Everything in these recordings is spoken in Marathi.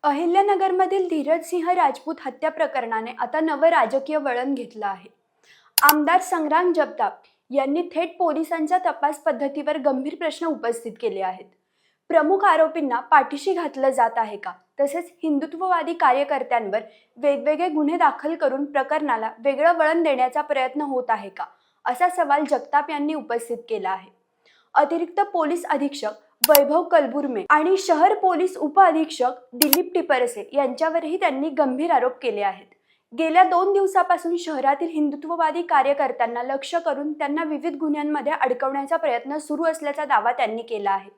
अहिल्यानगरमधील धीरजसिंह राजपूत हत्या प्रकरणाने आता नवं राजकीय वळण घेतलं आहे. आमदार संग्राम जगताप यांनी थेट पोलिसांच्या तपास पद्धतीवर गंभीर प्रश्न उपस्थित केले आहेत. प्रमुख आरोपींना पाठीशी घातलं जात आहे का? तसेच हिंदुत्ववादी कार्यकर्त्यांवर वेगवेगळे गुन्हे दाखल करून प्रकरणाला वेगळं वळण देण्याचा प्रयत्न होत आहे का, असा सवाल जगताप यांनी उपस्थित केला आहे. अतिरिक्त पोलीस अधीक्षक वैभव कलबुर्मे आणि शहर पोलीस उपअधीक्षक दिलीप टिपरसे यांच्यावरही त्यांनी गंभीर आरोप केले आहेत. गेल्या 2 दिवसापासून शहरातील हिंदुत्ववादी कार्यकर्त्यांना लक्ष्य करून त्यांना विविध गुन्ह्यांमध्ये अडकवण्याचा प्रयत्न सुरू असल्याचा दावा त्यांनी केला आहे.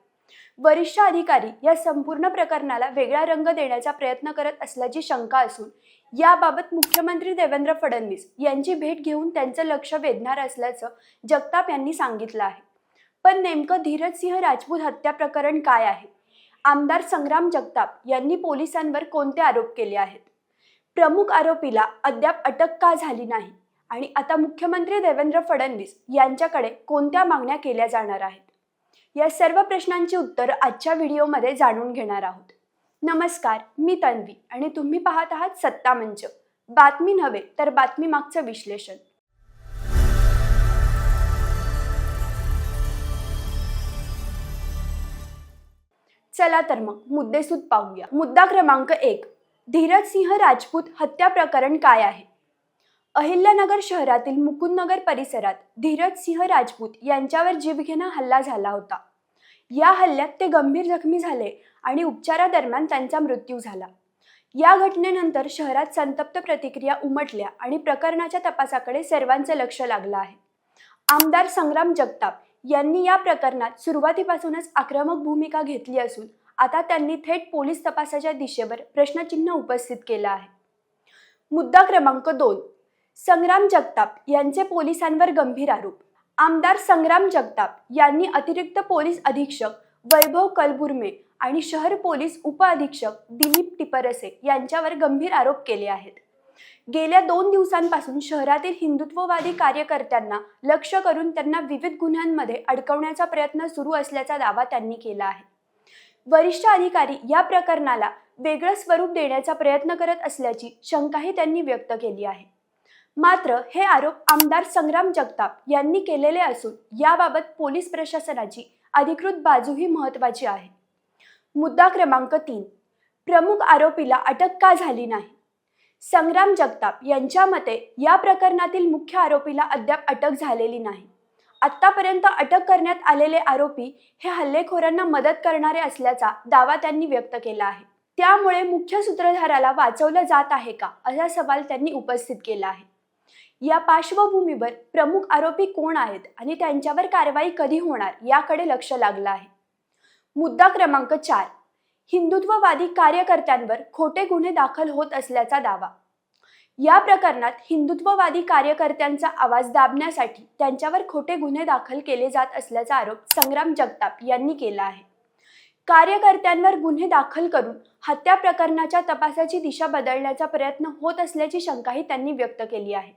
वरिष्ठ अधिकारी या संपूर्ण प्रकरणाला वेगळा रंग देण्याचा प्रयत्न करत असल्याची शंका असून याबाबत मुख्यमंत्री देवेंद्र फडणवीस यांची भेट घेऊन त्यांचं लक्ष वेधणार असल्याचं जगताप यांनी सांगितलं आहे. पण नेमकं धीरजसिंह राजपूत हत्या प्रकरण काय आहे? आमदार संग्राम जगताप यांनी पोलिसांवर कोणते आरोप केले आहेत? प्रमुख आरोपीला अद्याप अटक का झाली नाही? आणि आता मुख्यमंत्री देवेंद्र फडणवीस यांच्याकडे कोणत्या मागण्या केल्या जाणार आहेत? या सर्व प्रश्नांची उत्तर आजच्या व्हिडिओमध्ये जाणून घेणार आहोत. नमस्कार, मी तन्वी आणि तुम्ही पाहत आहात सत्ता मंच. बातमी नव्हे तर बातमी मागचं विश्लेषण. चला तर मग मुद्देसूद पाहूया. मुद्दा क्रमांक 1, धीरजसिंह राजपूत हत्या प्रकरण काय आहे? अहिल्यानगर शहरातील मुकुंदनगर परिसरात धीरजसिंह राजपूत यांच्यावर जीवघेणा हल्ला झाला होता. या हल्ल्यात ते गंभीर जखमी झाले आणि उपचारादरम्यान त्यांचा मृत्यू झाला. या घटनेनंतर शहरात संतप्त प्रतिक्रिया उमटल्या आणि प्रकरणाच्या तपासाकडे सर्वांचं लक्ष लागलं आहे. आमदार संग्राम जगताप यांनी या प्रकरणात सुरुवातीपासूनच आक्रमक भूमिका घेतली असून आता त्यांनी थेट पोलीस तपासाच्या दिशेवर प्रश्नचिन्ह उपस्थित केलं आहे. मुद्दा क्रमांक 2, संग्राम जगताप यांचे पोलिसांवर गंभीर आरोप. आमदार संग्राम जगताप यांनी अतिरिक्त पोलीस अधीक्षक वैभव कलबुर्मे आणि शहर पोलीस उपअधीक्षक दिलीप टिपरसे यांच्यावर गंभीर आरोप केले आहेत. गेल्या 2 दिवसांपासून शहरातील हिंदुत्ववादी कार्यकर्त्यांना लक्ष्य करून त्यांना विविध गुन्ह्यांमध्ये अडकवण्याचा प्रयत्न सुरू असल्याचा दावा त्यांनी केला आहे. वरिष्ठ अधिकारी या प्रकरणाला वेगळं स्वरूप देण्याचा प्रयत्न करत असल्याची शंकाही त्यांनी व्यक्त केली आहे. मात्र हे आरोप आमदार संग्राम जगताप यांनी केलेले असून याबाबत पोलीस प्रशासनाची अधिकृत बाजूही महत्त्वाची आहे. मुद्दा क्रमांक 3, प्रमुख आरोपीला अटक का झाली नाही? संग्राम जगताप यांच्या मते या प्रकरणातील मुख्य आरोपीला अद्याप अटक झालेली नाही. आतापर्यंत अटक करण्यात आलेले आरोपी हे हल्लेखोरांना मदत करणारे असल्याचा दावा त्यांनी व्यक्त केला आहे. त्यामुळे मुख्य सूत्रधाराला वाचवलं जात आहे का, असा सवाल त्यांनी उपस्थित केला आहे. या पार्श्वभूमीवर प्रमुख आरोपी कोण आहेत आणि त्यांच्यावर कारवाई कधी होणार याकडे लक्ष लागलं आहे. मुद्दा क्रमांक 4, हिंदुत्ववादी कार्यकर्त्यांवर खोटे गुन्हे दाखल होत असल्याचा दावा. या प्रकरणात हिंदुत्ववादी कार्यकर्त्यांचा आवाज दाबण्यासाठी त्यांच्यावर खोटे गुन्हे दाखल केले जात असल्याचा आरोप संग्राम जगताप यांनी केला आहे. कार्यकर्त्यांवर गुन्हे दाखल करून हत्या प्रकरणाच्या तपासाची दिशा बदलण्याचा प्रयत्न होत असल्याची शंकाही त्यांनी व्यक्त केली आहे.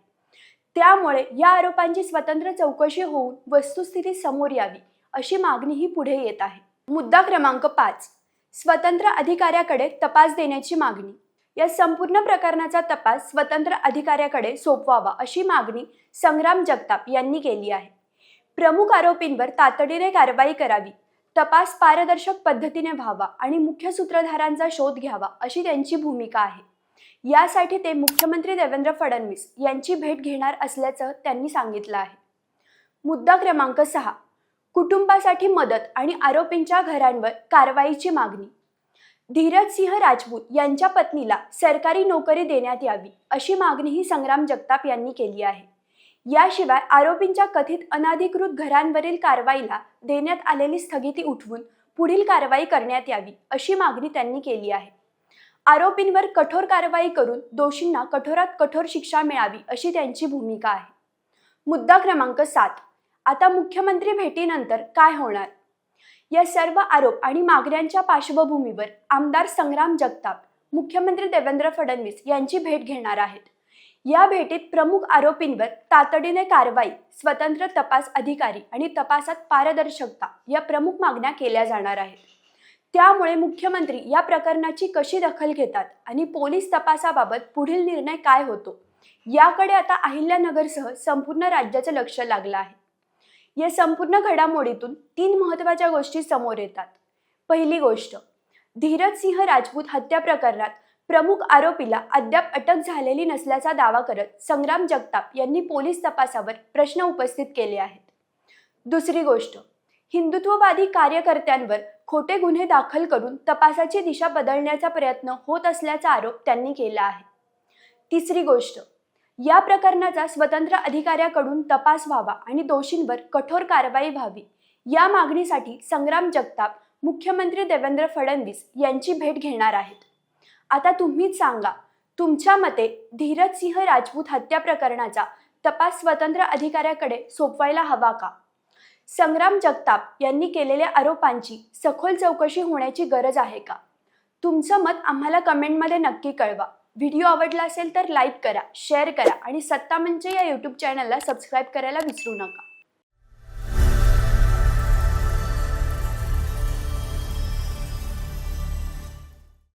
त्यामुळे या आरोपांची स्वतंत्र चौकशी होऊन वस्तुस्थिती समोर यावी अशी मागणीही पुढे येत आहे. मुद्दा क्रमांक 5, स्वतंत्र अधिकाऱ्याकडे तपास देण्याची मागणी. या संपूर्ण प्रकरणाचा तपास स्वतंत्र अधिकाऱ्याकडे सोपवावा अशी मागणी संग्राम जगताप यांनी केली आहे. प्रमुख आरोपींवर तातडीने कारवाई करावी, तपास पारदर्शक पद्धतीने व्हावा आणि मुख्य सूत्रधारांचा शोध घ्यावा अशी त्यांची भूमिका आहे. यासाठी ते मुख्यमंत्री देवेंद्र फडणवीस यांची भेट घेणार असल्याचं त्यांनी सांगितलं आहे. मुद्दा क्रमांक 6, कुटुंबासाठी मदत आणि आरोपींच्या घरांवर कारवाईची मागणी. धीरजसिंह राजपूत यांच्या पत्नीला सरकारी नोकरी देण्यात यावी अशी मागणीही संग्राम जगताप यांनी केली आहे. याशिवाय आरोपींच्या कथित अनधिकृत घरांवरील कारवाईला देण्यात आलेली स्थगिती उठवून पुढील कारवाई करण्यात यावी अशी मागणी त्यांनी केली आहे. आरोपींवर कठोर कारवाई करून दोषींना कठोरात कठोर शिक्षा मिळावी अशी त्यांची भूमिका आहे. मुद्दा क्रमांक 7, आता मुख्यमंत्री भेटीनंतर काय होणार? या सर्व आरोप आणि मागण्यांच्या पार्श्वभूमीवर आमदार संग्राम जगताप मुख्यमंत्री देवेंद्र फडणवीस यांची भेट घेणार आहेत. या भेटीत प्रमुख आरोपींवर तातडीने कारवाई, स्वतंत्र तपास अधिकारी आणि तपासात पारदर्शकता या प्रमुख मागण्या केल्या जाणार आहेत. त्यामुळे मुख्यमंत्री या प्रकरणाची कशी दखल घेतात आणि पोलीस तपासाबाबत पुढील निर्णय काय होतो याकडे आता अहिल्यानगरसह संपूर्ण राज्याचं लक्ष लागलं आहे। या संपूर्ण घडामोडीतून 3 महत्त्वाच्या गोष्टी समोर येतात। पहिली गोष्ट, धीरज सिंह राजपूत हत्या प्रकरणात प्रमुख आरोपीला अद्याप अटक झालेली नसल्याचा दावा करत संग्राम जगताप यांनी पोलीस तपासावर प्रश्न उपस्थित केले आहेत। दुसरी गोष्ट, हिंदुत्ववादी कार्यकर्त्यांवर खोटे गुन्हे दाखल करून तपासाची दिशा बदलण्याचा प्रयत्न होत असल्याचा आरोप त्यांनी केला आहे। तिसरी गोष्ट, या प्रकरणाचा स्वतंत्र अधिकाऱ्याकडून तपास व्हावा आणि दोषींवर कठोर कारवाई व्हावी या मागणीसाठी संग्राम जगताप मुख्यमंत्री देवेंद्र फडणवीस यांची भेट घेणार आहेत। आता तुम्हीच सांगा, तुमच्या मते धीरज सिंह राजपूत हत्या प्रकरणाचा तपास स्वतंत्र अधिकाऱ्याकडे सोपवायला हवा का? संग्राम जगताप यांनी केलेल्या आरोपांची सखोल चौकशी होण्याची गरज आहे का? तुमचं मत आम्हाला कमेंटमध्ये नक्की कळवा। व्हिडिओ आवडला असेल तर लाईक करा, शेअर करा आणि सत्ता मंच या यूट्यूब चॅनलला सबस्क्राईब करायला विसरू नका।